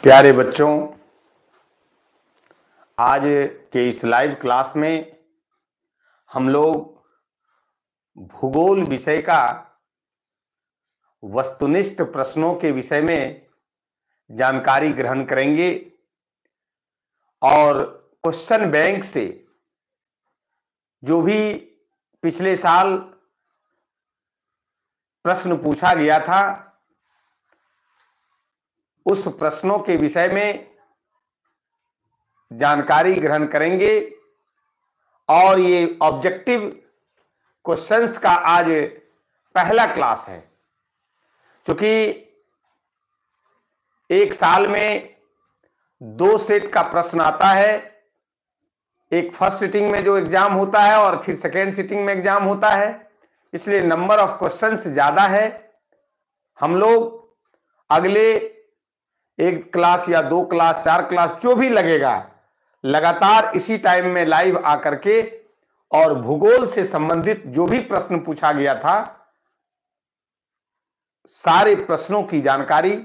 प्यारे बच्चों, आज के इस लाइव क्लास में हम लोग भूगोल विषय का वस्तुनिष्ठ प्रश्नों के विषय में जानकारी ग्रहण करेंगे और क्वेश्चन बैंक से जो भी पिछले साल प्रश्न पूछा गया था उस प्रश्नों के विषय में जानकारी ग्रहण करेंगे और ये ऑब्जेक्टिव क्वेश्चंस का आज पहला क्लास है। क्योंकि एक साल में 2 सेट का प्रश्न आता है, एक फर्स्ट सिटिंग में जो एग्जाम होता है और फिर सेकेंड सिटिंग में एग्जाम होता है, इसलिए नंबर ऑफ क्वेश्चंस ज्यादा है। हम लोग अगले 1 क्लास या 2 क्लास 4 क्लास जो भी लगेगा लगातार इसी टाइम में लाइव आकर के और भूगोल से संबंधित जो भी प्रश्न पूछा गया था सारे प्रश्नों की जानकारी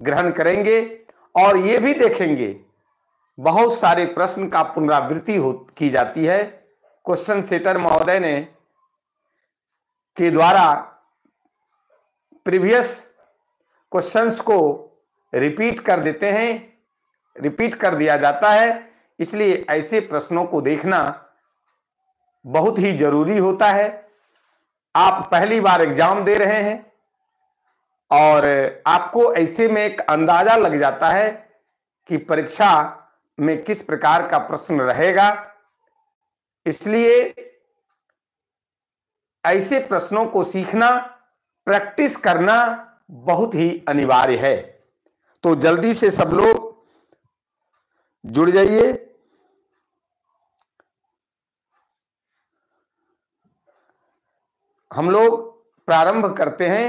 ग्रहण करेंगे और ये भी देखेंगे बहुत सारे प्रश्न का पुनरावृत्ति की जाती है। क्वेश्चन सेटर महोदय ने के द्वारा प्रीवियस क्वेश्चंस को रिपीट कर देते हैं, रिपीट कर दिया जाता है, इसलिए ऐसे प्रश्नों को देखना बहुत ही जरूरी होता है। आप पहली बार एग्जाम दे रहे हैं और आपको ऐसे में एक अंदाजा लग जाता है कि परीक्षा में किस प्रकार का प्रश्न रहेगा, इसलिए ऐसे प्रश्नों को सीखना, प्रैक्टिस करना बहुत ही अनिवार्य है। तो जल्दी से सब लोग जुड़ जाइए। हम लोग प्रारंभ करते हैं।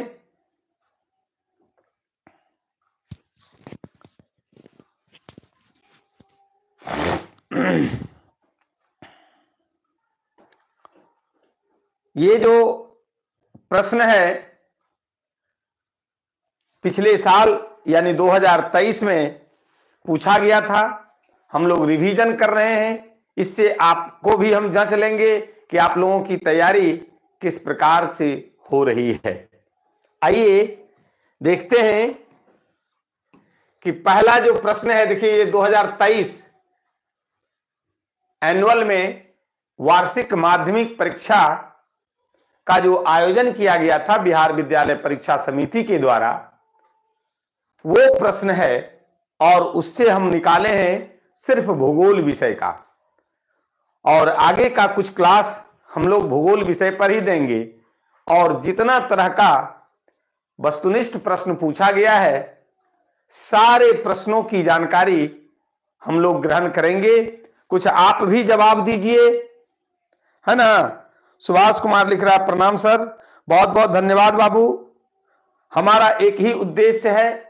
ये जो प्रश्न है पिछले साल यानी 2023 में पूछा गया था, हम लोग रिवीजन कर रहे हैं। इससे आपको भी हम जांच लेंगे कि आप लोगों की तैयारी किस प्रकार से हो रही है। आइए देखते हैं कि पहला जो प्रश्न है, देखिए ये 2023 एनुअल में वार्षिक माध्यमिक परीक्षा का जो आयोजन किया गया था बिहार विद्यालय परीक्षा समिति के द्वारा, वो प्रश्न है और उससे हम निकाले हैं सिर्फ भूगोल विषय का। और आगे का कुछ क्लास हम लोग भूगोल विषय पर ही देंगे और जितना तरह का वस्तुनिष्ठ प्रश्न पूछा गया है सारे प्रश्नों की जानकारी हम लोग ग्रहण करेंगे। कुछ आप भी जवाब दीजिए, है ना। सुभाष कुमार लिख रहा है, प्रणाम सर, बहुत बहुत धन्यवाद बाबू। हमारा एक ही उद्देश्य है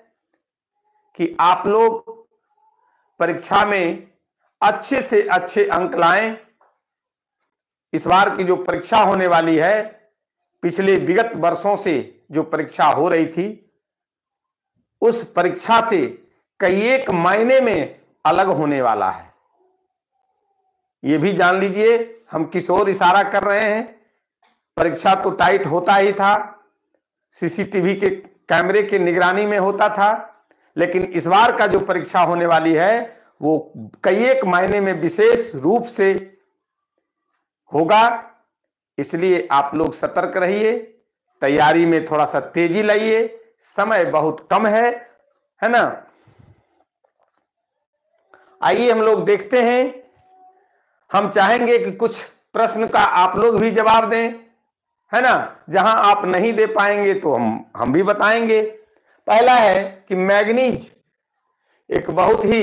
कि आप लोग परीक्षा में अच्छे से अच्छे अंक लाएं। इस बार की जो परीक्षा होने वाली है, पिछले विगत वर्षों से जो परीक्षा हो रही थी उस परीक्षा से कई एक मायने में अलग होने वाला है। ये भी जान लीजिए हम किस ओर इशारा कर रहे हैं। परीक्षा तो टाइट होता ही था, सीसीटीवी के कैमरे की निगरानी में होता था, लेकिन इस बार का जो परीक्षा होने वाली है वो कई एक मायने में विशेष रूप से होगा। इसलिए आप लोग सतर्क रहिए, तैयारी में थोड़ा सा तेजी लाइए, समय बहुत कम है ना। आइए हम लोग देखते हैं। हम चाहेंगे कि कुछ प्रश्न का आप लोग भी जवाब दें, है ना। जहां आप नहीं दे पाएंगे तो हम भी बताएंगे। पहला है कि मैग्नीज एक बहुत ही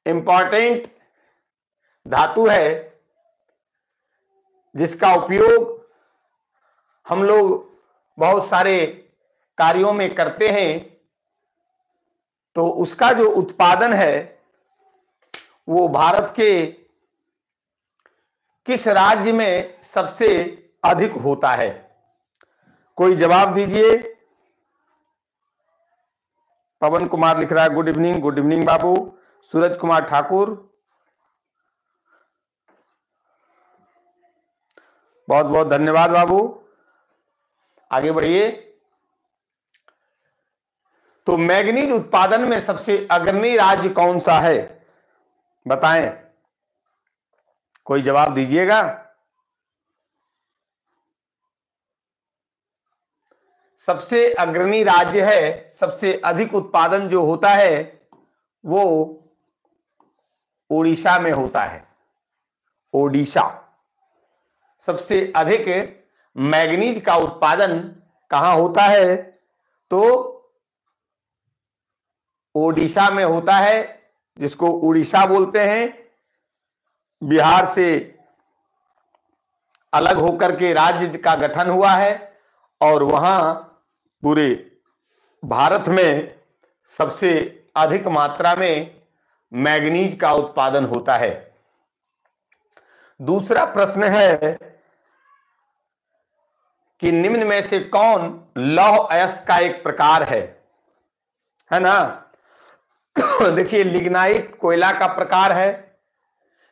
इंपॉर्टेंट धातु है जिसका उपयोग हम लोग बहुत सारे कार्यों में करते हैं। तो उसका जो उत्पादन है वो भारत के किस राज्य में सबसे अधिक होता है? कोई जवाब दीजिए। पवन कुमार लिख रहा है गुड इवनिंग बाबू। सूरज कुमार ठाकुर, बहुत बहुत धन्यवाद बाबू। आगे बढ़िए। तो मैग्नीज उत्पादन में सबसे अग्रणी राज्य कौन सा है, बताएं, कोई जवाब दीजिएगा। सबसे अग्रणी राज्य है, सबसे अधिक उत्पादन जो होता है वो ओडिशा में होता है। ओडिशा सबसे अधिक मैग्नीज का उत्पादन कहां होता है, तो ओडिशा में होता है, जिसको उड़ीसा बोलते हैं। बिहार से अलग होकर के राज्य का गठन हुआ है और वहां पूरे भारत में सबसे अधिक मात्रा में मैग्नीज का उत्पादन होता है। दूसरा प्रश्न है कि निम्न में से कौन लौह अयस्क का एक प्रकार है ना। देखिए, लिग्नाइट कोयला का प्रकार है,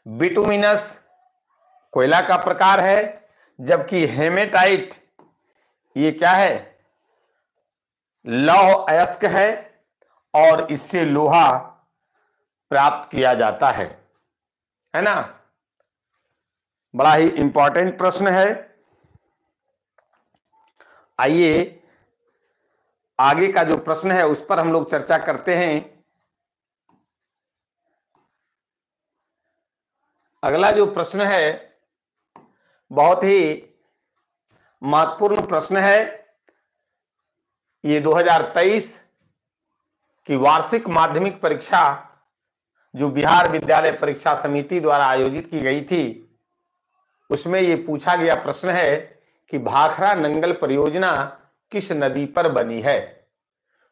बिटुमिनस कोयला का प्रकार है, जबकि हेमेटाइट ये क्या है, लौह अयस्क है और इससे लोहा प्राप्त किया जाता है ना। बड़ा ही इंपॉर्टेंट प्रश्न है। आइए आगे का जो प्रश्न है उस पर हम लोग चर्चा करते हैं। अगला जो प्रश्न है बहुत ही महत्वपूर्ण प्रश्न है। ये 2023 की वार्षिक माध्यमिक परीक्षा जो बिहार विद्यालय परीक्षा समिति द्वारा आयोजित की गई थी, उसमें ये पूछा गया प्रश्न है कि भाखरा नंगल परियोजना किस नदी पर बनी है।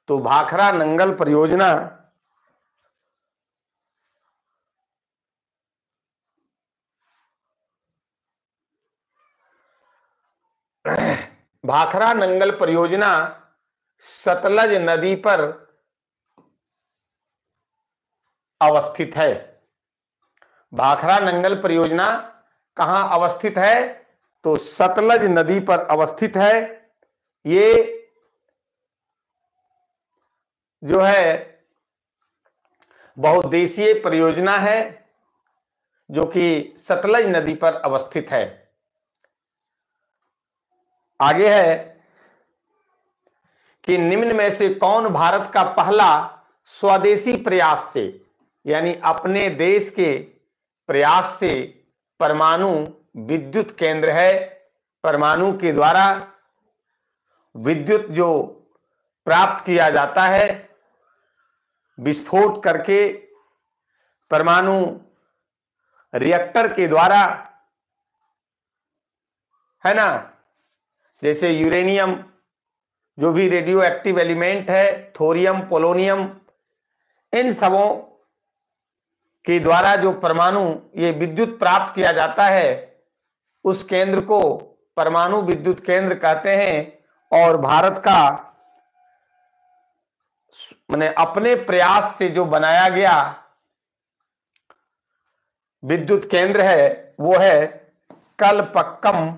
तो भाखरा नंगल परियोजना भाखरा नंगल परियोजना सतलज नदी पर अवस्थित है। भाखरा नंगल परियोजना कहां अवस्थित है, तो सतलज नदी पर अवस्थित है। ये जो है बहुउद्देशीय परियोजना है जो कि सतलज नदी पर अवस्थित है। आगे है कि निम्न में से कौन भारत का पहला स्वदेशी प्रयास से, यानी अपने देश के प्रयास से परमाणु विद्युत केंद्र है। परमाणु के द्वारा विद्युत जो प्राप्त किया जाता है, विस्फोट करके परमाणु रिएक्टर के द्वारा, है ना। जैसे यूरेनियम, जो भी रेडियो एक्टिव एलिमेंट है, थोरियम, पोलोनियम, इन सबों के द्वारा जो परमाणु ये विद्युत प्राप्त किया जाता है, उस केंद्र को परमाणु विद्युत केंद्र कहते हैं। और भारत का माने अपने प्रयास से जो बनाया गया विद्युत केंद्र है वो है कलपक्कम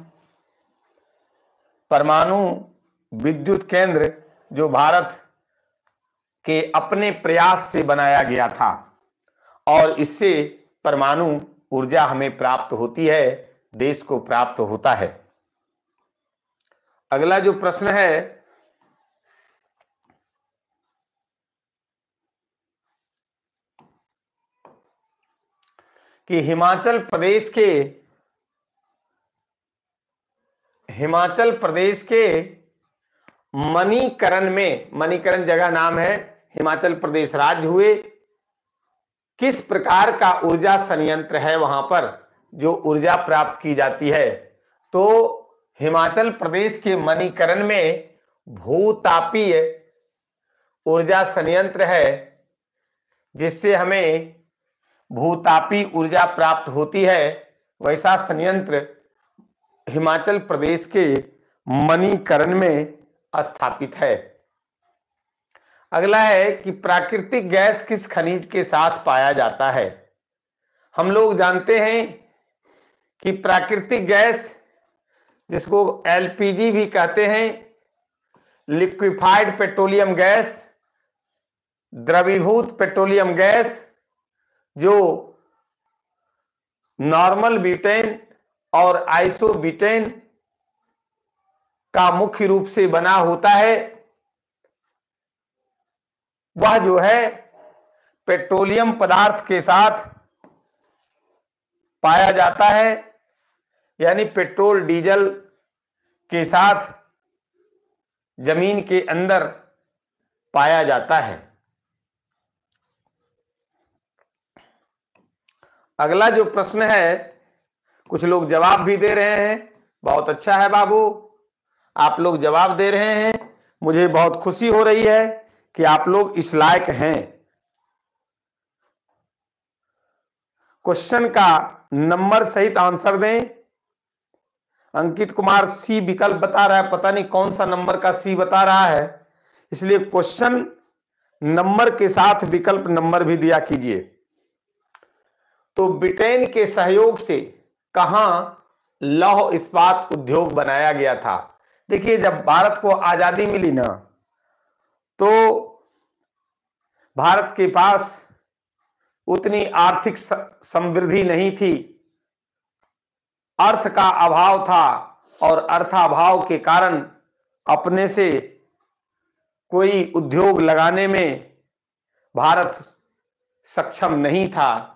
परमाणु विद्युत केंद्र, जो भारत के अपने प्रयास से बनाया गया था और इससे परमाणु ऊर्जा हमें प्राप्त होती है, देश को प्राप्त होता है। अगला जो प्रश्न है कि हिमाचल प्रदेश के मणिकरण में, मणिकरण जगह नाम है, हिमाचल प्रदेश राज्य हुए, किस प्रकार का ऊर्जा संयंत्र है वहां पर जो ऊर्जा प्राप्त की जाती है। तो हिमाचल प्रदेश के मणिकरण में भूतापीय ऊर्जा संयंत्र है, जिससे हमें भूतापी ऊर्जा प्राप्त होती है। वैसा संयंत्र हिमाचल प्रदेश के मणिकरण में स्थापित है। अगला है कि प्राकृतिक गैस किस खनिज के साथ पाया जाता है। हम लोग जानते हैं कि प्राकृतिक गैस, जिसको एलपीजी भी कहते हैं, लिक्विफाइड पेट्रोलियम गैस, द्रवीभूत पेट्रोलियम गैस, जो नॉर्मल ब्यूटेन और आइसोब्यूटेन का मुख्य रूप से बना होता है, वह जो है पेट्रोलियम पदार्थ के साथ पाया जाता है, यानी पेट्रोल डीजल के साथ जमीन के अंदर पाया जाता है। अगला जो प्रश्न है, कुछ लोग जवाब भी दे रहे हैं, बहुत अच्छा है बाबू, आप लोग जवाब दे रहे हैं, मुझे बहुत खुशी हो रही है कि आप लोग इस लायक हैं। क्वेश्चन का नंबर सहित आंसर दें। अंकित कुमार सी विकल्प बता रहा है, पता नहीं कौन सा नंबर का सी बता रहा है, इसलिए क्वेश्चन नंबर के साथ विकल्प नंबर भी दिया कीजिए। तो ब्रिटेन के सहयोग से कहां लौह इस्पात उद्योग बनाया गया था। देखिए, जब भारत को आजादी मिली ना, तो भारत के पास उतनी आर्थिक समृद्धि नहीं थी, अर्थ का अभाव था, और अर्थाभाव के कारण अपने से कोई उद्योग लगाने में भारत सक्षम नहीं था।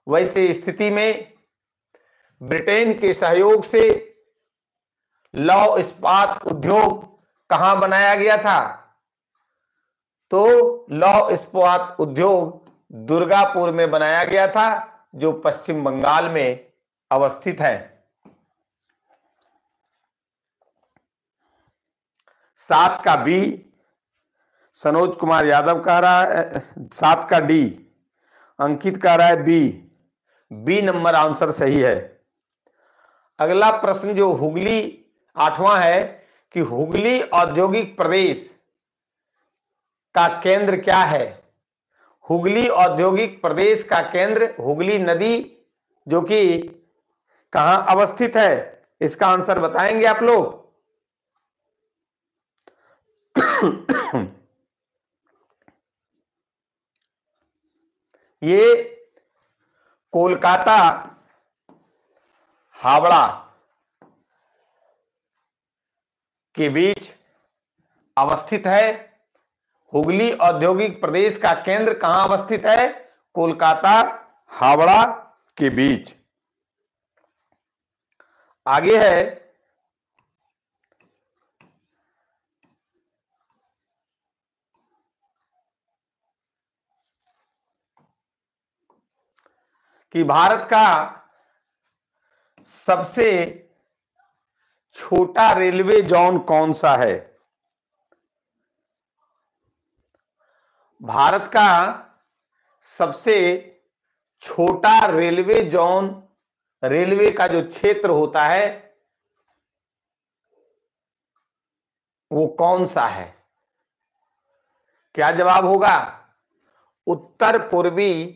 वैसे स्थिति में ब्रिटेन के सहयोग से लौह इस्पात उद्योग कहां बनाया गया था, तो लौह इस्पात उद्योग दुर्गापुर में बनाया गया था, जो पश्चिम बंगाल में अवस्थित है। 7 का बी, सनोज कुमार यादव कह रहा है 7 का डी, अंकित कह रहा है बी नंबर आंसर सही है। अगला प्रश्न जो हुगली 8वां है कि हुगली औद्योगिक प्रदेश का केंद्र क्या है। हुगली औद्योगिक प्रदेश का केंद्र हुगली नदी, जो कि कहां अवस्थित है, इसका आंसर बताएंगे आप लोग। ये कोलकाता हावड़ा के बीच अवस्थित है। हुगली औद्योगिक प्रदेश का केंद्र कहां अवस्थित है, कोलकाता हावड़ा के बीच। आगे है कि भारत का सबसे छोटा रेलवे जोन कौन सा है। भारत का सबसे छोटा रेलवे जोन, रेलवे का जो क्षेत्र होता है, वो कौन सा है। क्या जवाब होगा, उत्तर पूर्वी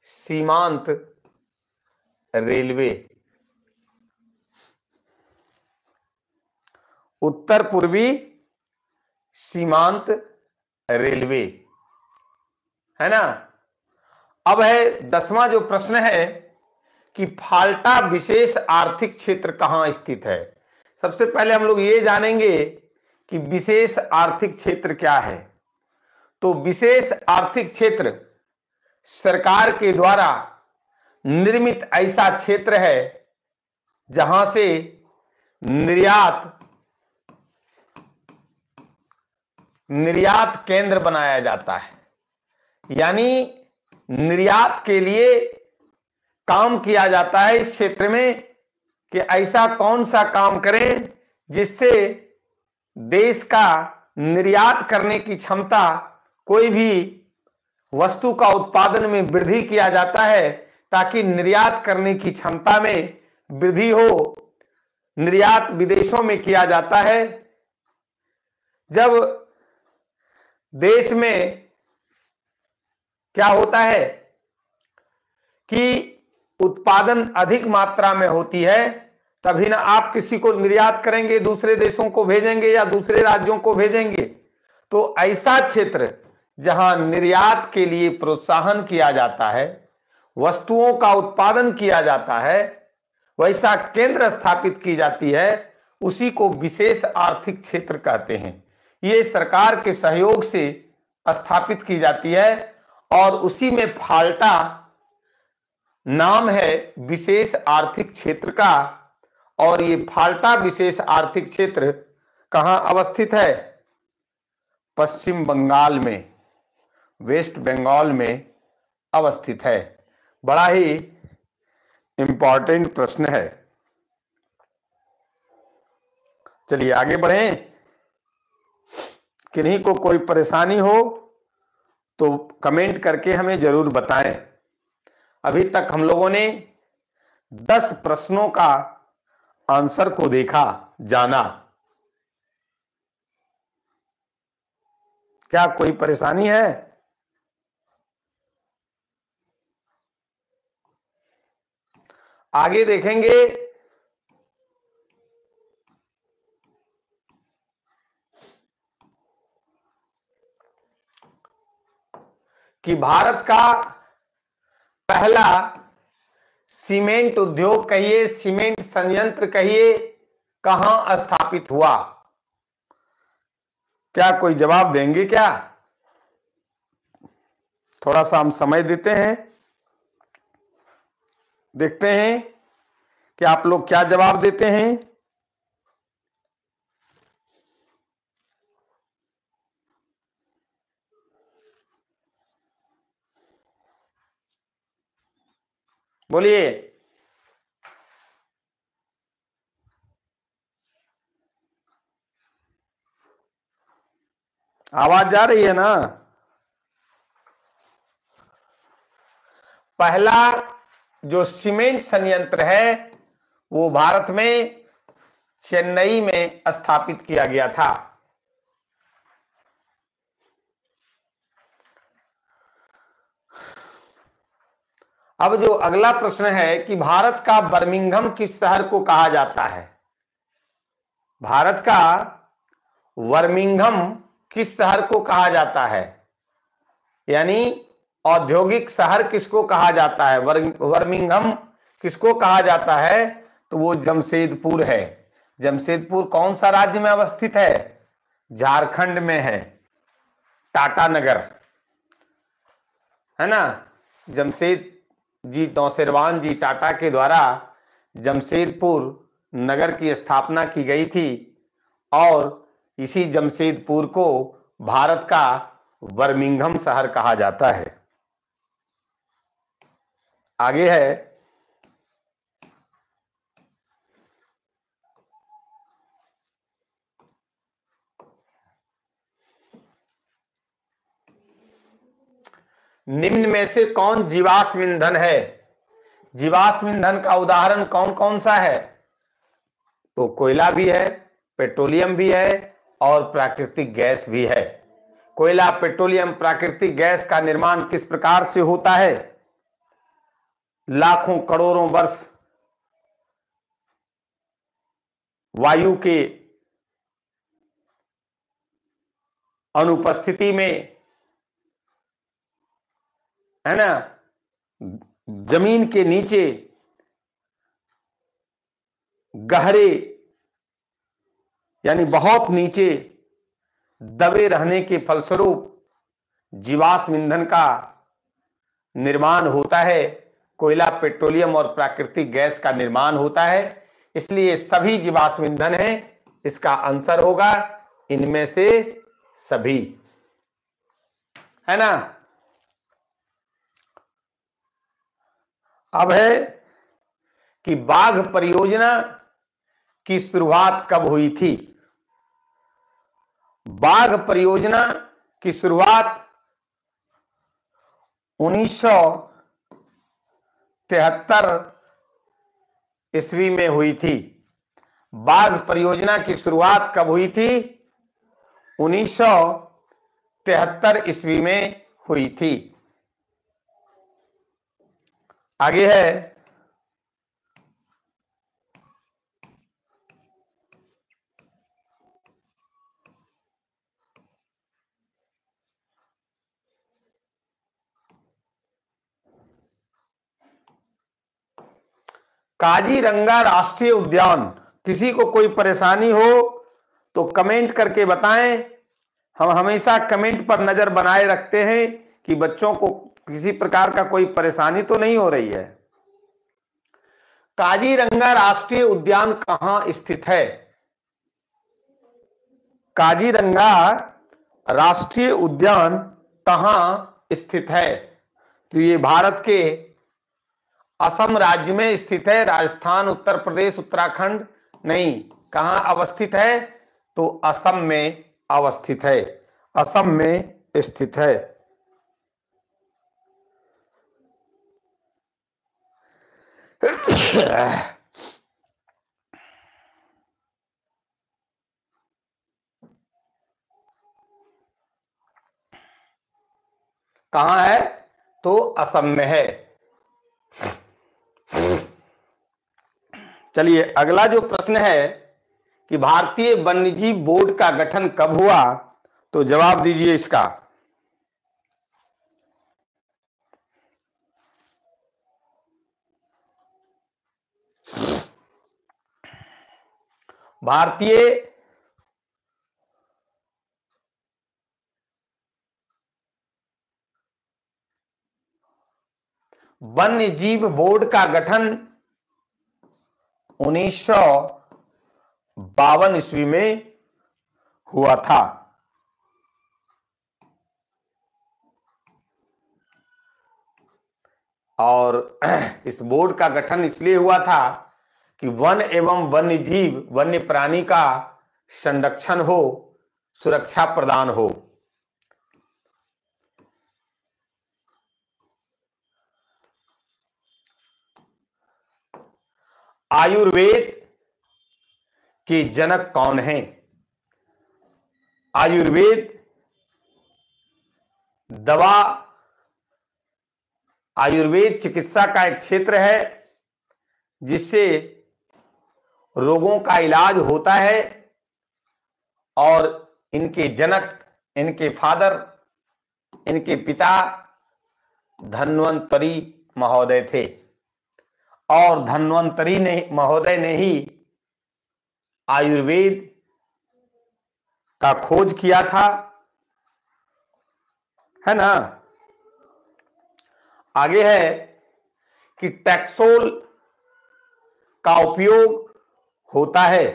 सीमांत रेलवे। उत्तर पूर्वी सीमांत रेलवे, है ना। अब है 10वां जो प्रश्न है कि फाल्टा विशेष आर्थिक क्षेत्र कहां स्थित है। सबसे पहले हम लोग ये जानेंगे कि विशेष आर्थिक क्षेत्र क्या है। तो विशेष आर्थिक क्षेत्र सरकार के द्वारा निर्मित ऐसा क्षेत्र है जहां से निर्यात केंद्र बनाया जाता है, यानी निर्यात के लिए काम किया जाता है इस क्षेत्र में, कि ऐसा कौन सा काम करें जिससे देश का निर्यात करने की क्षमता, कोई भी वस्तु का उत्पादन में वृद्धि किया जाता है ताकि निर्यात करने की क्षमता में वृद्धि हो। निर्यात विदेशों में किया जाता है। जब देश में क्या होता है कि उत्पादन अधिक मात्रा में होती है, तभी ना आप किसी को निर्यात करेंगे, दूसरे देशों को भेजेंगे या दूसरे राज्यों को भेजेंगे। तो ऐसा क्षेत्र जहां निर्यात के लिए प्रोत्साहन किया जाता है, वस्तुओं का उत्पादन किया जाता है, वैसा केंद्र स्थापित की जाती है, उसी को विशेष आर्थिक क्षेत्र कहते हैं। ये सरकार के सहयोग से स्थापित की जाती है और उसी में फाल्टा नाम है विशेष आर्थिक क्षेत्र का। और ये फाल्टा विशेष आर्थिक क्षेत्र कहां अवस्थित है? पश्चिम बंगाल में, वेस्ट बंगाल में अवस्थित है। बड़ा ही इंपॉर्टेंट प्रश्न है। चलिए आगे बढ़ें। किन्हीं को कोई परेशानी हो तो कमेंट करके हमें जरूर बताएं। अभी तक हम लोगों ने 10 प्रश्नों का आंसर को देखा, जाना। क्या कोई परेशानी है? आगे देखेंगे कि भारत का पहला सीमेंट उद्योग कहिए, सीमेंट संयंत्र कहिए, कहां स्थापित हुआ? क्या कोई जवाब देंगे क्या? थोड़ा सा हम समय देते हैं, देखते हैं कि आप लोग क्या जवाब देते हैं। बोलिए। आवाज जा रही है ना? पहला जो सीमेंट संयंत्र है वो भारत में चेन्नई में स्थापित किया गया था। अब जो अगला प्रश्न है कि भारत का बर्मिंघम किस शहर को कहा जाता है? भारत का बर्मिंघम किस शहर को कहा जाता है? यानी औद्योगिक शहर किसको कहा जाता है? बर्मिंघम किसको कहा जाता है? तो वो जमशेदपुर है। जमशेदपुर कौन सा राज्य में अवस्थित है? झारखंड में है, टाटा नगर, है ना। जमशेद जी नौसेरवान जी टाटा के द्वारा जमशेदपुर नगर की स्थापना की गई थी और इसी जमशेदपुर को भारत का बर्मिंघम शहर कहा जाता है। आगे है निम्न में से कौन जीवाश्म ईंधन है? जीवाश्म ईंधन का उदाहरण कौन कौन सा है? तो कोयला भी है, पेट्रोलियम भी है और प्राकृतिक गैस भी है। कोयला, पेट्रोलियम, प्राकृतिक गैस का निर्माण किस प्रकार से होता है? लाखों करोड़ों वर्ष वायु के अनुपस्थिति में, है ना, जमीन के नीचे गहरे यानी बहुत नीचे दबे रहने के फलस्वरूप जीवाश्म ईंधन का निर्माण होता है। कोयला, पेट्रोलियम और प्राकृतिक गैस का निर्माण होता है। इसलिए सभी जीवाश्म ईंधन है। इसका आंसर होगा इनमें से सभी, है ना। अब है कि बाघ परियोजना की शुरुआत कब हुई थी? बाघ परियोजना की शुरुआत 1973 ईस्वी में हुई थी। बाघ परियोजना की शुरुआत कब हुई थी? 1973 ईस्वी में हुई थी। आगे है काजीरंगा राष्ट्रीय उद्यान। किसी को कोई परेशानी हो तो कमेंट करके बताएं। हम हमेशा कमेंट पर नजर बनाए रखते हैं कि बच्चों को किसी प्रकार का कोई परेशानी तो नहीं हो रही है। काजीरंगा राष्ट्रीय उद्यान कहां स्थित है? काजीरंगा राष्ट्रीय उद्यान कहां स्थित है? तो ये भारत के असम राज्य में स्थित है। राजस्थान, उत्तर प्रदेश, उत्तराखंड नहीं। कहां अवस्थित है? तो असम में अवस्थित है। असम में स्थित है। कहां है? तो असम में है। चलिए अगला जो प्रश्न है कि भारतीय वन्यजीव बोर्ड का गठन कब हुआ? तो जवाब दीजिए इसका। भारतीय वन्यजीव बोर्ड का गठन 1952 ईस्वी में हुआ था। और इस बोर्ड का गठन इसलिए हुआ था कि वन एवं वन्यजीव, वन्य प्राणी का संरक्षण हो, सुरक्षा प्रदान हो। आयुर्वेद के जनक कौन हैं? आयुर्वेद दवा, आयुर्वेद चिकित्सा का एक क्षेत्र है जिससे रोगों का इलाज होता है। और इनके जनक, इनके फादर, इनके पिता धन्वंतरी महोदय थे। और धन्वंतरी महोदय ने ही आयुर्वेद का खोज किया था, है ना। आगे है कि टैक्सोल का उपयोग होता है।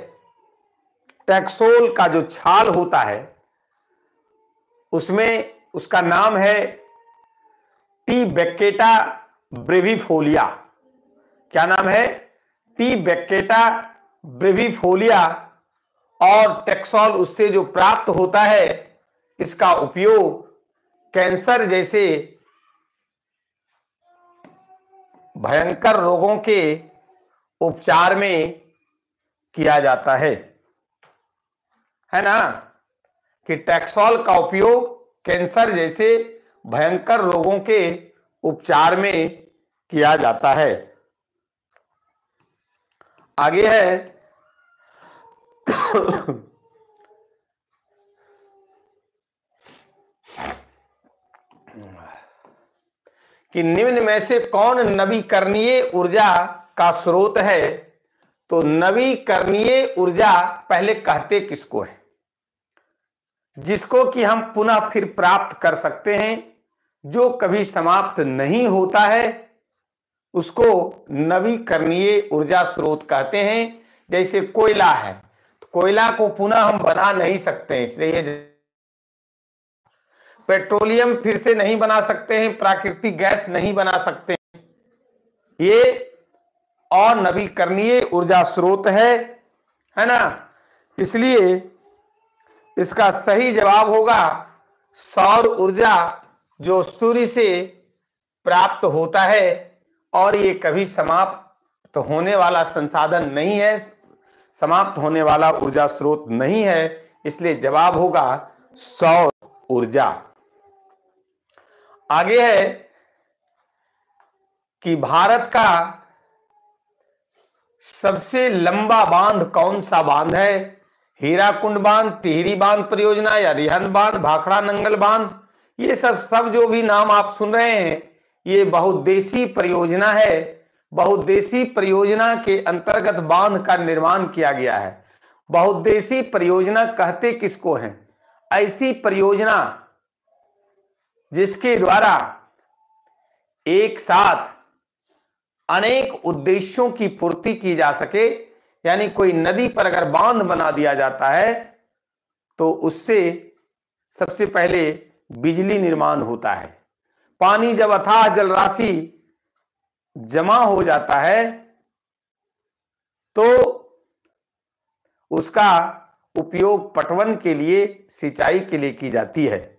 टैक्सोल का जो छाल होता है उसमें उसका नाम है टी बेक्केटा ब्रेविफोलिया। क्या नाम है? टी बेक्केटा ब्रेविफोलिया। और टैक्सोल उससे जो प्राप्त होता है, इसका उपयोग कैंसर जैसे भयंकर रोगों के उपचार में किया जाता है ना। कि टैक्सोल का उपयोग कैंसर जैसे भयंकर रोगों के उपचार में किया जाता है। आगे है कि निम्न में से कौन नवीकरणीय ऊर्जा का स्रोत है? तो नवीकरणीय ऊर्जा पहले कहते किसको है? जिसको कि हम पुनः फिर प्राप्त कर सकते हैं, जो कभी समाप्त नहीं होता है, उसको नवीकरणीय ऊर्जा स्रोत कहते हैं। जैसे कोयला है, तो कोयला को पुनः हम बना नहीं सकते हैं, इसलिए पेट्रोलियम फिर से नहीं बना सकते हैं, प्राकृतिक गैस नहीं बना सकते हैं। ये अनवीकरणीय ऊर्जा स्रोत है ना। इसलिए इसका सही जवाब होगा सौर ऊर्जा, जो सूर्य से प्राप्त होता है और ये कभी समाप्त होने वाला संसाधन नहीं है, समाप्त होने वाला ऊर्जा स्रोत नहीं है। इसलिए जवाब होगा सौर ऊर्जा। आगे है कि भारत का सबसे लंबा बांध कौन सा बांध है? हीराकुंड बांध, टिहरी बांध परियोजना या रिहंद बांध, भाखड़ा नंगल बांध। ये सब जो भी नाम आप सुन रहे हैं ये बहुउद्देशीय परियोजना है। बहुउद्देशीय परियोजना के अंतर्गत बांध का निर्माण किया गया है। बहुउद्देशीय परियोजना कहते किसको हैं? ऐसी परियोजना जिसके द्वारा एक साथ अनेक उद्देश्यों की पूर्ति की जा सके। यानी कोई नदी पर अगर बांध बना दिया जाता है तो उससे सबसे पहले बिजली निर्माण होता है। पानी जब अथाह जलराशि जमा हो जाता है तो उसका उपयोग पटवन के लिए, सिंचाई के लिए की जाती है।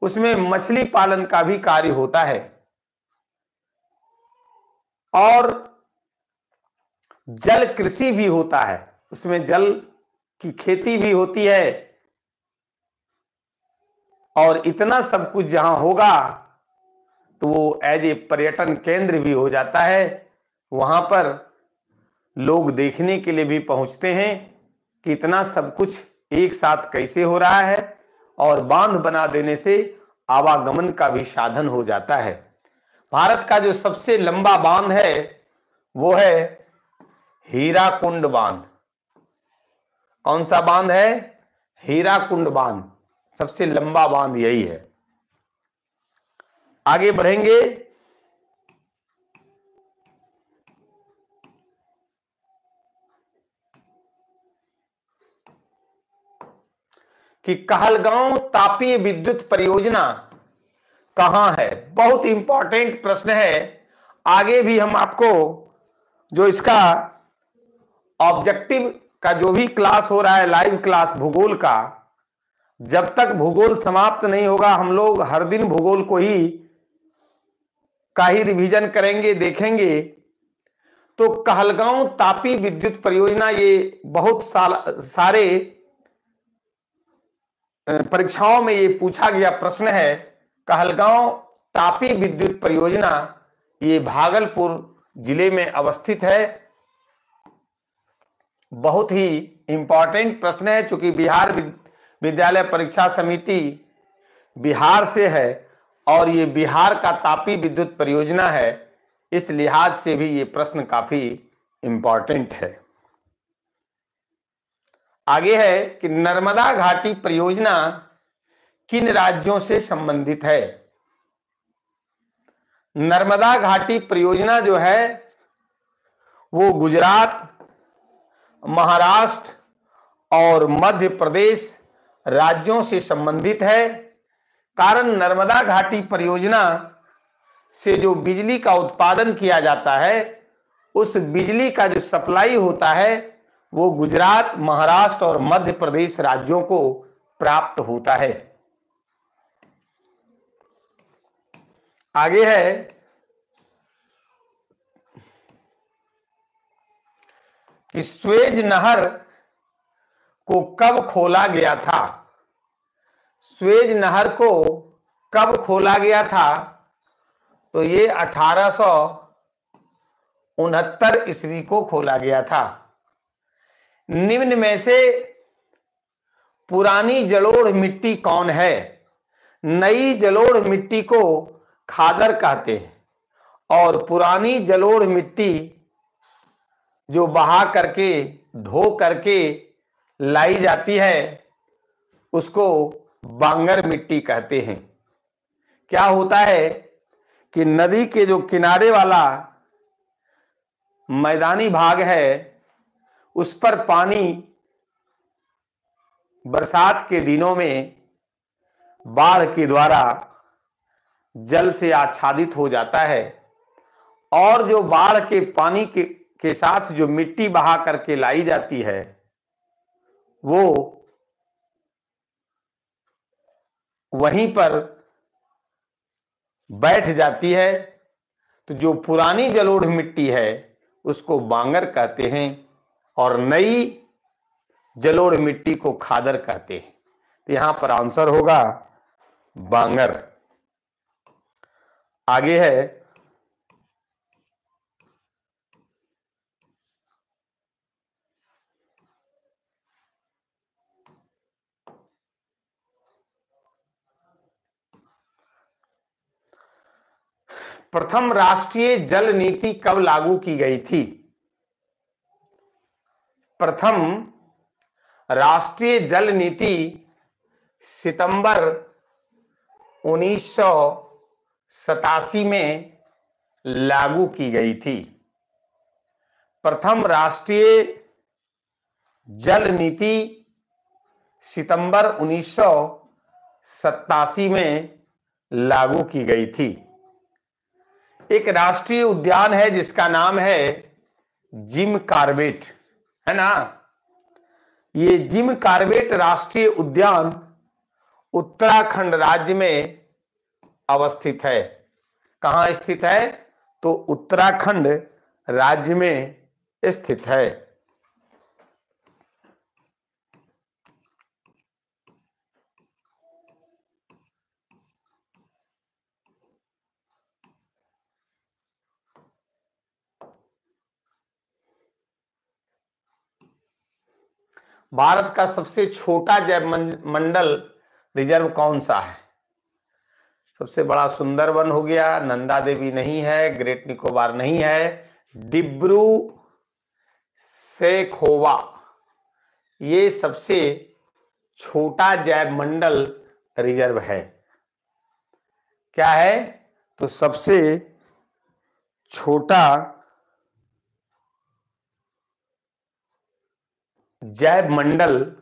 उसमें मछली पालन का भी कार्य होता है और जल कृषि भी होता है। उसमें जल की खेती भी होती है और इतना सब कुछ जहां होगा तो वो एज ए पर्यटन केंद्र भी हो जाता है। वहां पर लोग देखने के लिए भी पहुंचते हैं कि इतना सब कुछ एक साथ कैसे हो रहा है, और बांध बना देने से आवागमन का भी साधन हो जाता है। भारत का जो सबसे लंबा बांध है वो है हीराकुंड बांध। कौन सा बांध है? हीराकुंड बांध। सबसे लंबा बांध यही है। आगे बढ़ेंगे। कि कहलगांव तापीय विद्युत परियोजना कहां है? बहुत इंपॉर्टेंट प्रश्न है। आगे भी हम आपको जो इसका ऑब्जेक्टिव का जो भी क्लास हो रहा है, लाइव क्लास भूगोल का, जब तक भूगोल समाप्त नहीं होगा हम लोग हर दिन भूगोल को ही रिवीजन करेंगे, देखेंगे। तो कहलगांव तापी विद्युत परियोजना ये बहुत सारे परीक्षाओं में ये पूछा गया प्रश्न है। कहलगांव तापी विद्युत परियोजना ये भागलपुर जिले में अवस्थित है। बहुत ही इंपॉर्टेंट प्रश्न है। चूंकि बिहार विद्यालय परीक्षा समिति बिहार से है और ये बिहार का तापी विद्युत परियोजना है, इस लिहाज से भी ये प्रश्न काफी इंपॉर्टेंट है। आगे है कि नर्मदा घाटी परियोजना किन राज्यों से संबंधित है? नर्मदा घाटी परियोजना जो है वो गुजरात, महाराष्ट्र और मध्य प्रदेश राज्यों से संबंधित है। कारण नर्मदा घाटी परियोजना से जो बिजली का उत्पादन किया जाता है, उस बिजली का जो सप्लाई होता है वो गुजरात, महाराष्ट्र और मध्य प्रदेश राज्यों को प्राप्त होता है। आगे है कि स्वेज नहर को कब खोला गया था? स्वेज नहर को कब खोला गया था? तो ये 1869 ईस्वी को खोला गया था। निम्न में से पुरानी जलोढ़ मिट्टी कौन है? नई जलोढ़ मिट्टी को खादर कहते हैं और पुरानी जलोढ़ मिट्टी जो बहा करके, ढो करके लाई जाती है उसको बांगर मिट्टी कहते हैं। क्या होता है कि नदी के जो किनारे वाला मैदानी भाग है उस पर पानी बरसात के दिनों में बाढ़ के द्वारा जल से आच्छादित हो जाता है और जो बाढ़ के पानी के साथ जो मिट्टी बहा करके लाई जाती है वो वहीं पर बैठ जाती है। तो जो पुरानी जलोढ़ मिट्टी है उसको बांगर कहते हैं और नई जलोढ़ मिट्टी को खादर कहते हैं। तो यहां पर आंसर होगा बांगर। आगे है प्रथम राष्ट्रीय जल नीति कब लागू की गई थी? प्रथम राष्ट्रीय जल नीति सितंबर 1987 में लागू की गई थी। प्रथम राष्ट्रीय जल नीति सितंबर 1987 में लागू की गई थी। एक राष्ट्रीय उद्यान है जिसका नाम है जिम कॉर्बेट, है ना। ये जिम कॉर्बेट राष्ट्रीय उद्यान उत्तराखंड राज्य में अवस्थित है। कहां स्थित है? तो उत्तराखंड राज्य में स्थित है। भारत का सबसे छोटा जैव मंडल रिजर्व कौन सा है? सबसे बड़ा सुंदरवन हो गया, नंदा देवी नहीं है, ग्रेट निकोबार नहीं है, डिब्रू सैखोवा ये सबसे छोटा जैव मंडल रिजर्व है। क्या है? तो सबसे छोटा जैव मंडल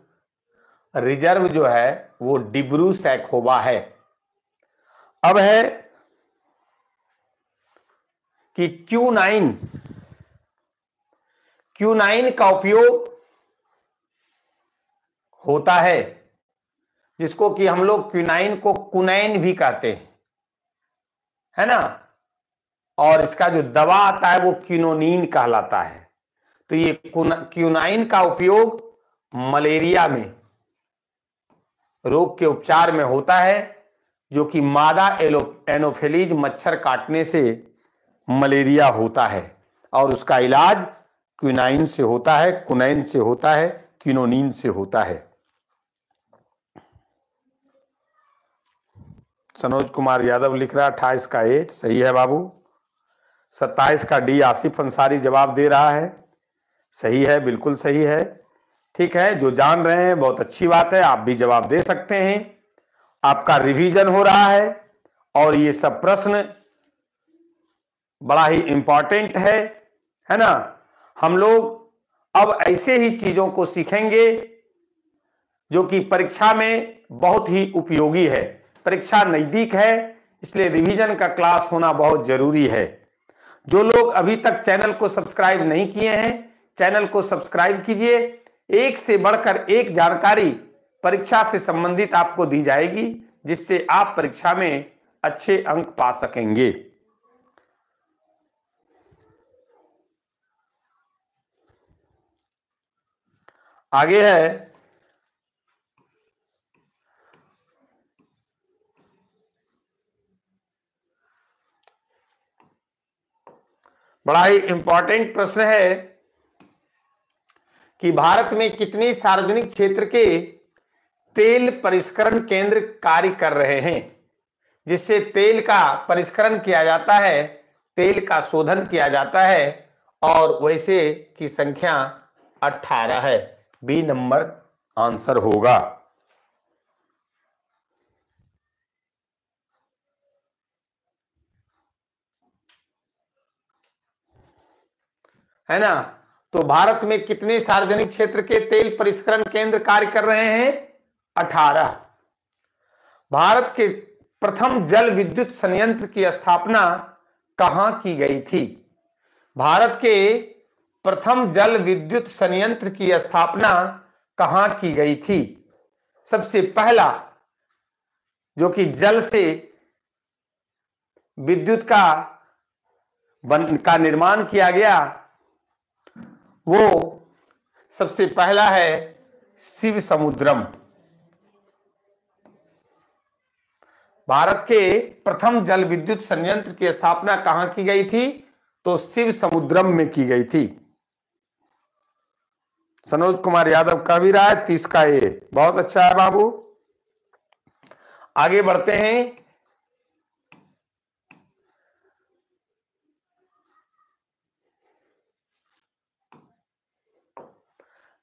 रिजर्व जो है वो डिब्रू सैखोवा है। अब है कि क्यूनाइन का उपयोग होता है, जिसको कि हम लोग क्यूनाइन को कुनैन भी कहते हैं, है ना। और इसका जो दवा आता है वो क्विनोनिन कहलाता है। तो ये क्यूनाइन का उपयोग मलेरिया में रोग के उपचार में होता है, जो कि मादा एनोफिलीज मच्छर काटने से मलेरिया होता है और उसका इलाज क्विनाइन से होता है, कुनैन से होता है, क्विनोनिन से होता है। सनोज कुमार यादव लिख रहा है 28 का 8 सही है बाबू। 27 का डी आसिफ अंसारी जवाब दे रहा है, सही है, बिल्कुल सही है। ठीक है, जो जान रहे हैं बहुत अच्छी बात है, आप भी जवाब दे सकते हैं। आपका रिवीजन हो रहा है और ये सब प्रश्न बड़ा ही इंपॉर्टेंट है ना। हम लोग अब ऐसे ही चीजों को सीखेंगे जो कि परीक्षा में बहुत ही उपयोगी है। परीक्षा नजदीक है, इसलिए रिवीजन का क्लास होना बहुत जरूरी है। जो लोग अभी तक चैनल को सब्सक्राइब नहीं किए हैं, चैनल को सब्सक्राइब कीजिए। एक से बढ़कर एक जानकारी परीक्षा से संबंधित आपको दी जाएगी, जिससे आप परीक्षा में अच्छे अंक पा सकेंगे। आगे है बड़ा ही इंपॉर्टेंट प्रश्न है कि भारत में कितने सार्वजनिक क्षेत्र के तेल परिष्करण केंद्र कार्य कर रहे हैं, जिससे तेल का परिष्करण किया जाता है, तेल का शोधन किया जाता है, और वैसे की संख्या 18 है। बी नंबर आंसर होगा। है ना। तो भारत में कितने सार्वजनिक क्षेत्र के तेल परिष्करण केंद्र कार्य कर रहे हैं? 18। भारत के प्रथम जल विद्युत संयंत्र की स्थापना कहां की गई थी? भारत के प्रथम जल विद्युत संयंत्र की स्थापना कहां की गई थी? सबसे पहला जो कि जल से विद्युत का निर्माण किया गया, वो सबसे पहला है शिव समुद्रम। भारत के प्रथम जल विद्युत संयंत्र की स्थापना कहां की गई थी? तो शिव समुद्रम में की गई थी। सनोज कुमार यादव का भी रहा है 30 का ये, बहुत अच्छा है बाबू। आगे बढ़ते हैं।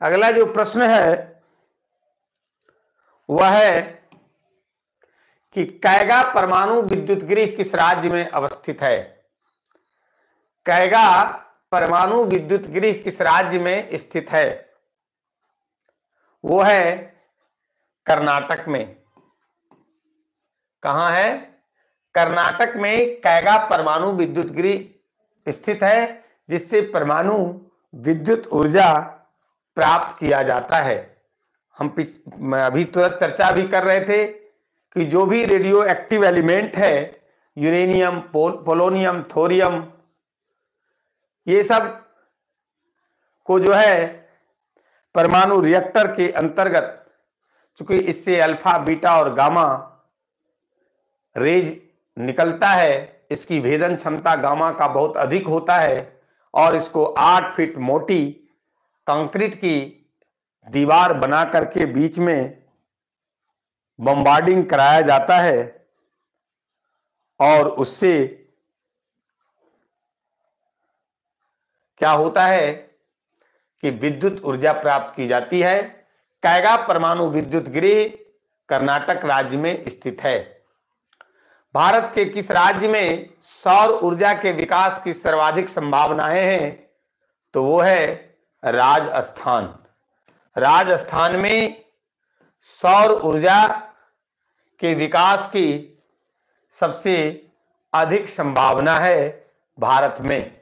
अगला जो प्रश्न है वह है कि कैगा परमाणु विद्युत गृह किस राज्य में अवस्थित है? कैगा परमाणु विद्युत गृह किस राज्य में स्थित है? वो है कर्नाटक में। कहां है? कर्नाटक में कैगा परमाणु विद्युत गृह स्थित है, जिससे परमाणु विद्युत ऊर्जा प्राप्त किया जाता है। हम अभी तुरंत चर्चा भी कर रहे थे कि जो भी रेडियो एक्टिव एलिमेंट है, यूरेनियम, पोलोनियम, थोरियम, ये सब को जो है परमाणु रिएक्टर के अंतर्गत, चूंकि इससे अल्फा, बीटा और गामा रेज निकलता है, इसकी भेदन क्षमता गामा का बहुत अधिक होता है और इसको 8 फीट मोटी कंक्रीट की दीवार बना करके बीच में बम्बार्डिंग कराया जाता है और उससे क्या होता है कि विद्युत ऊर्जा प्राप्त की जाती है। कैगा परमाणु विद्युत गृह कर्नाटक राज्य में स्थित है। भारत के किस राज्य में सौर ऊर्जा के विकास की सर्वाधिक संभावनाएं हैं? तो वो है राजस्थान। राजस्थान में सौर ऊर्जा के विकास की सबसे अधिक संभावना है भारत में।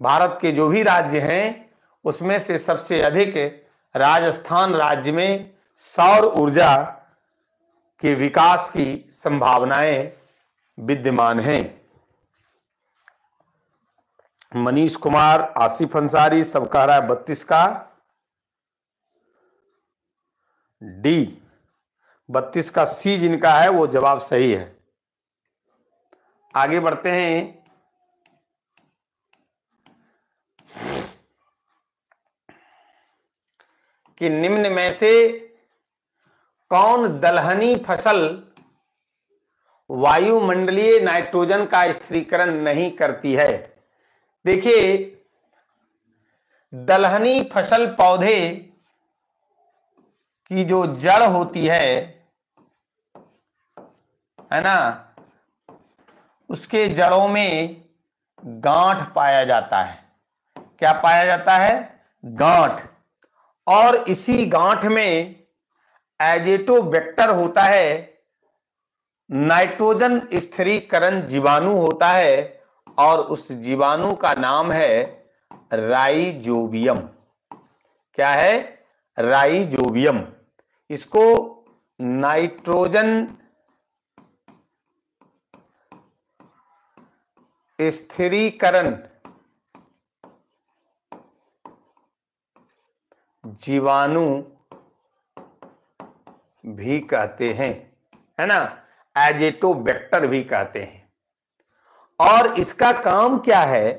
भारत के जो भी राज्य हैं उसमें से सबसे अधिक राजस्थान राज्य में सौर ऊर्जा के विकास की संभावनाएं विद्यमान हैं। मनीष कुमार, आसिफ अंसारी सब कह रहा है 32 का डी। 32 का सी जिनका है वो जवाब सही है। आगे बढ़ते हैं। कि निम्न में से कौन दलहनी फसल वायुमंडलीय नाइट्रोजन का स्थिरीकरण नहीं करती है? देखिए, दलहनी फसल पौधे की जो जड़ होती है ना, उसके जड़ों में गांठ पाया जाता है। क्या पाया जाता है? गांठ। और इसी गांठ में एजेटोबैक्टर होता है, नाइट्रोजन स्थिरीकरण जीवाणु होता है और उस जीवाणु का नाम है राइजोबियम। क्या है? राइजोबियम। इसको नाइट्रोजन स्थिरीकरण जीवाणु भी कहते हैं, है ना, एजेटोबैक्टर भी कहते हैं। और इसका काम क्या है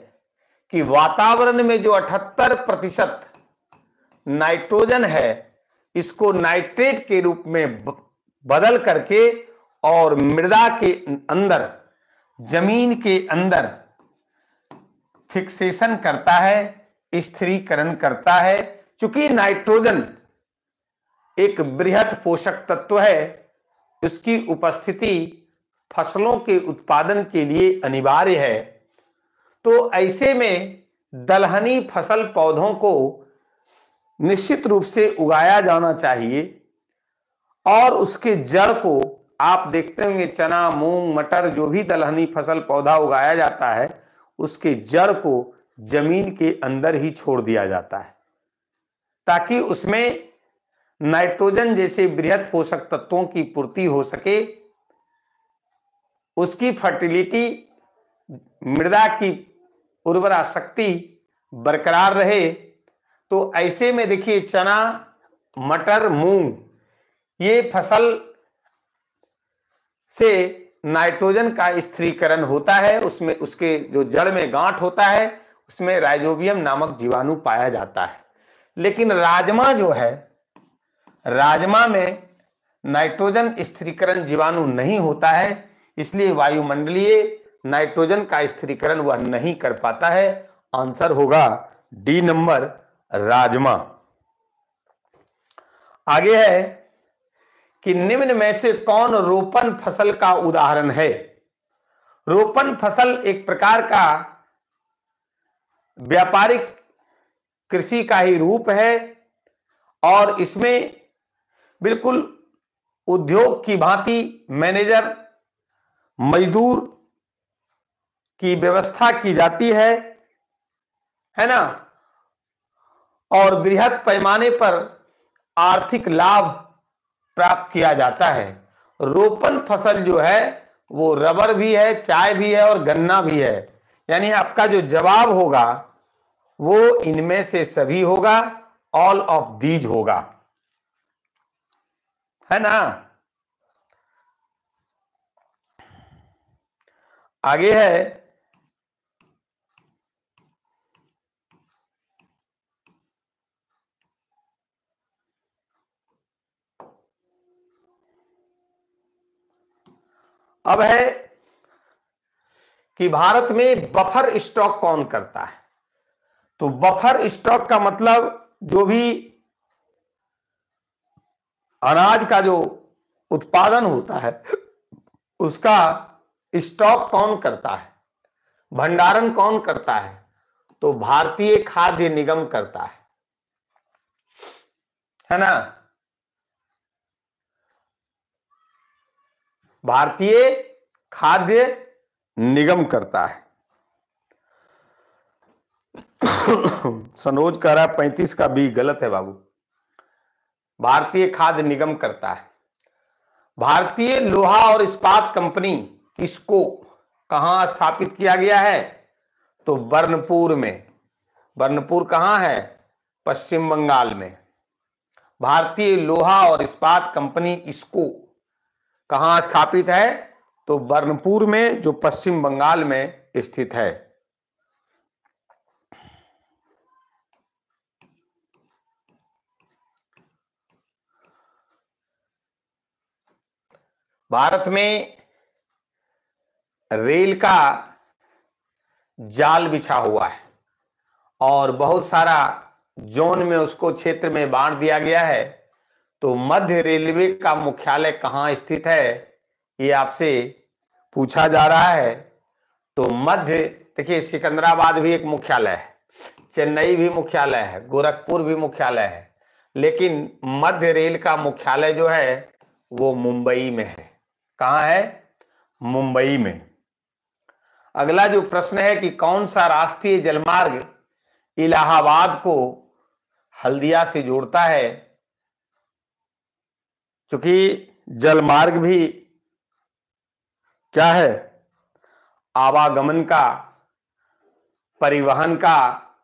कि वातावरण में जो 78% नाइट्रोजन है, इसको नाइट्रेट के रूप में बदल करके और मृदा के अंदर, जमीन के अंदर फिक्सेशन करता है, स्थिरीकरण करता है। क्योंकि नाइट्रोजन एक बृहद पोषक तत्व है, उसकी उपस्थिति फसलों के उत्पादन के लिए अनिवार्य है। तो ऐसे में दलहनी फसल पौधों को निश्चित रूप से उगाया जाना चाहिए और उसके जड़ को आप देखते होंगे, चना, मूंग, मटर, जो भी दलहनी फसल पौधा उगाया जाता है उसके जड़ को जमीन के अंदर ही छोड़ दिया जाता है, ताकि उसमें नाइट्रोजन जैसे बृहद पोषक तत्वों की पूर्ति हो सके, उसकी फर्टिलिटी, मृदा की उर्वरा शक्ति बरकरार रहे। तो ऐसे में देखिए, चना, मटर, मूंग, ये फसल से नाइट्रोजन का स्थिरीकरण होता है, उसमें उसके जो जड़ में गांठ होता है उसमें राइजोबियम नामक जीवाणु पाया जाता है। लेकिन राजमा जो है, राजमा में नाइट्रोजन स्थिरीकरण जीवाणु नहीं होता है, इसलिए वायुमंडलीय नाइट्रोजन का स्थिरीकरण वह नहीं कर पाता है। आंसर होगा डी नंबर, राजमा। आगे है कि निम्न में से कौन रोपण फसल का उदाहरण है। रोपण फसल एक प्रकार का व्यापारिक कृषि का ही रूप है और इसमें बिल्कुल उद्योग की भांति मैनेजर, मजदूर की व्यवस्था की जाती है ना, और बृहद पैमाने पर आर्थिक लाभ प्राप्त किया जाता है। रोपण फसल जो है वो रबर भी है, चाय भी है और गन्ना भी है। यानी आपका जो जवाब होगा वो इनमें से सभी होगा, ऑल ऑफ दीज होगा, है ना। आगे है अब है कि भारत में बफर स्टॉक कौन करता है। तो बफर स्टॉक का मतलब जो भी अनाज का जो उत्पादन होता है उसका स्टॉक कौन करता है, भंडारण कौन करता है, तो भारतीय खाद्य निगम करता है ना। भारतीय खाद्य निगम करता है। सनोज कह रहा है 35 का बी गलत है बाबू, भारतीय खाद्य निगम करता है। भारतीय लोहा और इस्पात कंपनी, इसको कहां स्थापित किया गया है, तो बर्नपुर में। बर्नपुर कहां है, पश्चिम बंगाल में। भारतीय लोहा और इस्पात कंपनी इसको कहां स्थापित है, तो बर्नपुर में, जो पश्चिम बंगाल में स्थित है। भारत में रेल का जाल बिछा हुआ है और बहुत सारा जोन में उसको क्षेत्र में बांट दिया गया है। तो मध्य रेलवे का मुख्यालय कहां स्थित है, ये आपसे पूछा जा रहा है। तो मध्य, देखिए सिकंदराबाद भी एक मुख्यालय है, चेन्नई भी मुख्यालय है, गोरखपुर भी मुख्यालय है, लेकिन मध्य रेल का मुख्यालय जो है वो मुंबई में है। कहां है, मुंबई में। अगला जो प्रश्न है कि कौन सा राष्ट्रीय जलमार्ग इलाहाबाद को हल्दिया से जोड़ता है। क्योंकि जलमार्ग भी क्या है, आवागमन का, परिवहन का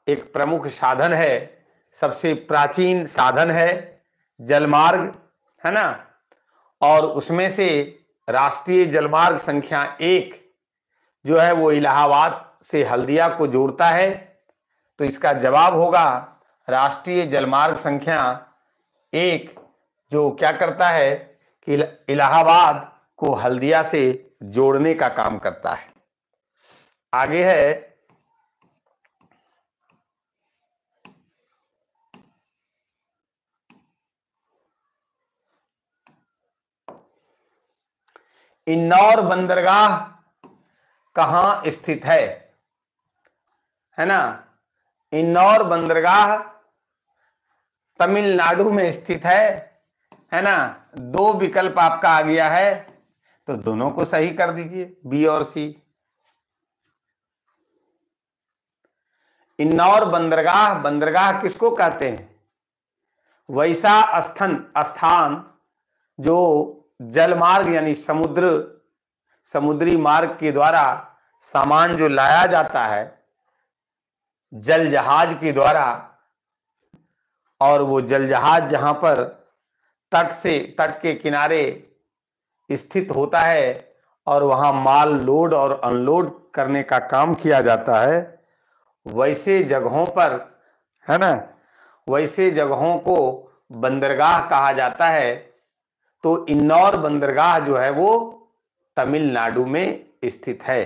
एक प्रमुख साधन है, सबसे प्राचीन साधन है जलमार्ग, है ना। और उसमें से राष्ट्रीय जलमार्ग संख्या 1 जो है वो इलाहाबाद से हल्दिया को जोड़ता है। तो इसका जवाब होगा राष्ट्रीय जलमार्ग संख्या 1, जो क्या करता है कि इलाहाबाद को हल्दिया से जोड़ने का काम करता है। आगे है इंदौर बंदरगाह कहां स्थित है ना। इंदौर बंदरगाह तमिलनाडु में स्थित है ना। 2 विकल्प आपका आ गया है, तो दोनों को सही कर दीजिए, बी और सी। इंदौर बंदरगाह, बंदरगाह किसको कहते हैं, वैसा स्थान जो जलमार्ग यानी समुद्री मार्ग के द्वारा सामान जो लाया जाता है जल जहाज के द्वारा, और वो जल जहाज जहां पर तट के किनारे स्थित होता है और वहां माल लोड और अनलोड करने का काम किया जाता है, वैसे जगहों पर, है ना, वैसे जगहों को बंदरगाह कहा जाता है। तो इंदौर बंदरगाह जो है वो तमिलनाडु में स्थित है।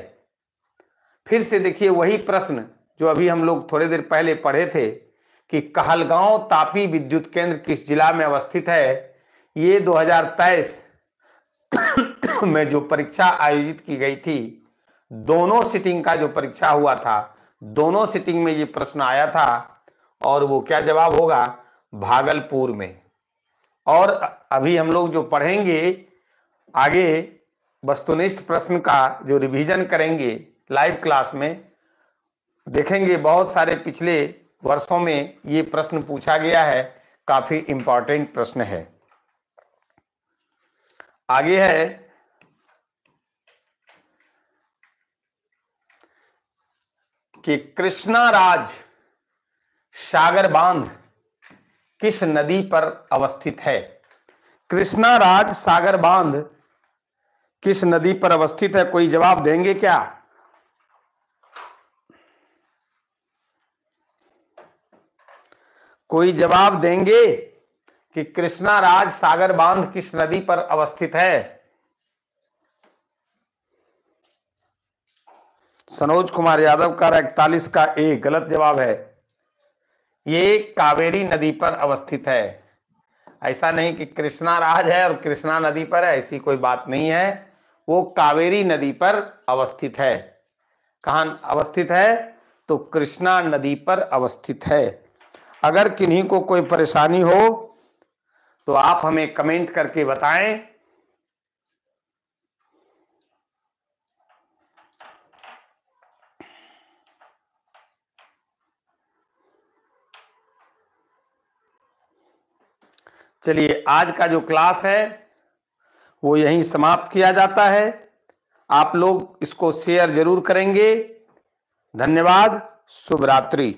फिर से देखिए वही प्रश्न जो अभी हम लोग थोड़ी देर पहले पढ़े थे कि कहलगांव तापी विद्युत केंद्र किस जिला में अवस्थित है। ये 2023 में जो परीक्षा आयोजित की गई थी, दोनों सिटिंग का जो परीक्षा हुआ था, दोनों सिटिंग में ये प्रश्न आया था और वो क्या जवाब होगा, भागलपुर में। और अभी हम लोग जो पढ़ेंगे आगे वस्तुनिष्ठ प्रश्न का जो रिवीजन करेंगे लाइव क्लास में, देखेंगे बहुत सारे पिछले वर्षों में ये प्रश्न पूछा गया है, काफी इंपॉर्टेंट प्रश्न है। आगे है कि कृष्णाराज सागर बांध किस नदी पर अवस्थित है। कृष्णाराज सागर बांध किस नदी पर अवस्थित है, कोई जवाब देंगे क्या? कोई जवाब देंगे कि कृष्णाराज सागर बांध किस नदी पर अवस्थित है? सनोज कुमार यादव का 41 का ए गलत जवाब है। ये कावेरी नदी पर अवस्थित है। ऐसा नहीं कि कृष्णाराज है और कृष्णा नदी पर है, ऐसी कोई बात नहीं है। वो कावेरी नदी पर अवस्थित है। कहां अवस्थित है? तो कृष्णा नदी पर अवस्थित है। अगर किन्हीं को कोई परेशानी हो तो आप हमें कमेंट करके बताएं। चलिए आज का जो क्लास है वो यहीं समाप्त किया जाता है। आप लोग इसको शेयर जरूर करेंगे। धन्यवाद। शुभ रात्रि।